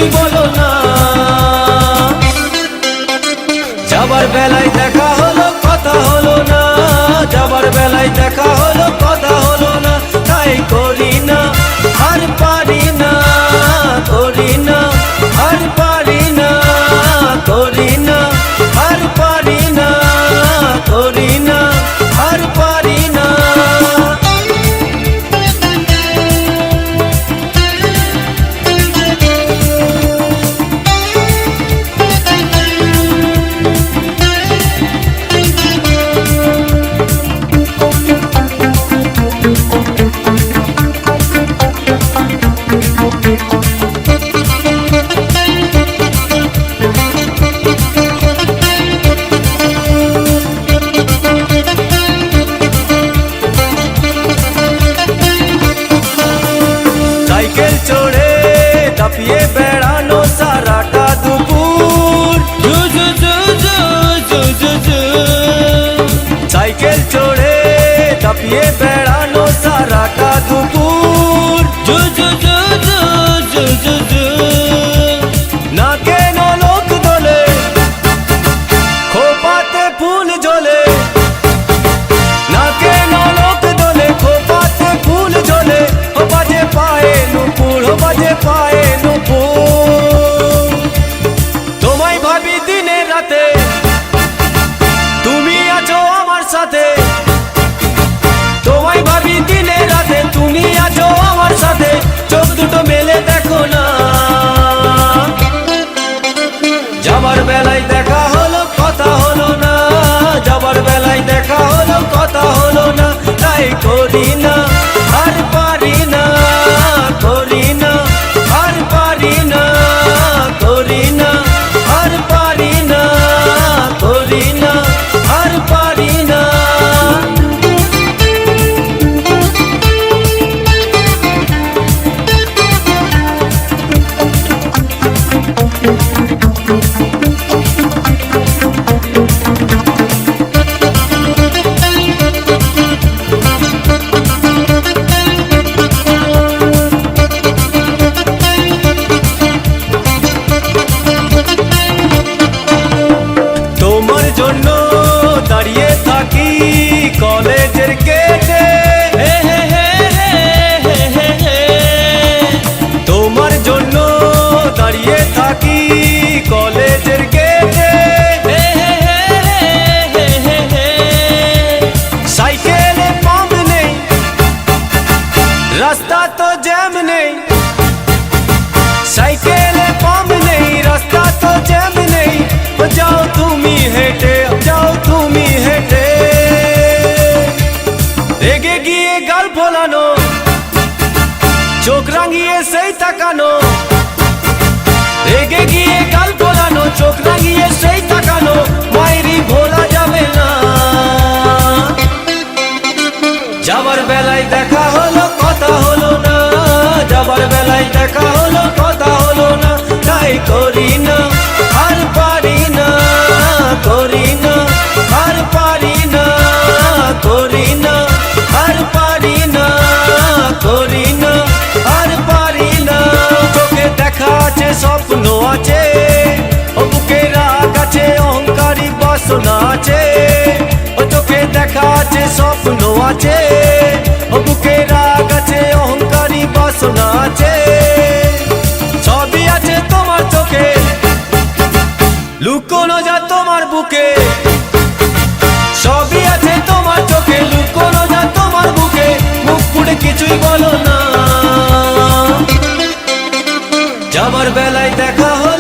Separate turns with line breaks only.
কিছুই বলো না। যাবার বেলায় দেখা হলো কথা হলো না, যাবার বেলায় দেখা হলো কথা হলো না। তাই করি না আর পারি না, করি না আর পারি না, করি না আর পারি না, করি না আর পারি না। সাইকেল চড়ে দাপিয়ে বেড়ানো সারাটা দুপুর, সাইকেল চড়ে দাপিয়ে বেড়ানো সারাটা দুপুর। নাকে নলক দোলে খোপাতে ফুল ঝোলে, নাকে নলক দোলে খোপাতে ফুল ঝোলে। ও বাজে পায়ে নুপুর, ও বাজে পায়ে নুপুর। তোমায় ভাবি দিনে রাতে, তুমি আছো আমার সাথে। তোমায় ভাবি দিনে রাতে, তুমি আছো আমার সাথে। চোখ দুটো মেলে দেখো না। যাবার বেলায় দেখা হলো কথা হলো না, যাবার বেলায় দেখা হলো কথা হলো না। তাই করি না আর পারি না, করি না আর পারি না, করি না আর পারি না, করি না আর পারি না। তোমার জন্য দাঁড়িয়ে থাকি কলেজের গেটে, তোমার জন্য দাঁড়িয়ে থাকি কলেজের গেটে। সাইকেলে পাম্প নেই, রাস্তা তো জ্যাম নেই। সাইকেলে পাম্প নেই, রাস্তা তো জ্যাম নেই। যাও তুমি হেঁটে, যাও তুমি হেঁটে। রেগে গিয়ে গাল ফোলানো, চোখ রাঙিয়ে সেই তাকানো। রেগে গিয়ে গাল ফোলানো, চোখ রাঙিয়ে সেই তাকানো। মায়েরই ভোলা যাবে না। যাবার বেলায় দেখা হলো কথা হলো না, যাবার বেলায় দেখা হলো কথা হলো না। তাই করি না আর পারি না, করি না আর পারি না, করি না আর পারি না, করি না আর পারি না। চোখে দেখা আছে স্বপ্ন আছে, ও বুকে রাগ আছে অহংকারী বাসনা আছে। ও চোখে দেখা আছে স্বপ্ন আছে, ও বুকে রাগ আছে অহংকারী বাসনা আছে। সবই আছে তোমার চোখে, লুকোনো যা তোমার বুকে। সবই আছে তোমার চোখে, লুকোনো যা তোমার বুকে। মুখ ফুটে কিছুই বলো না। যাবার বেলায় দেখা হলো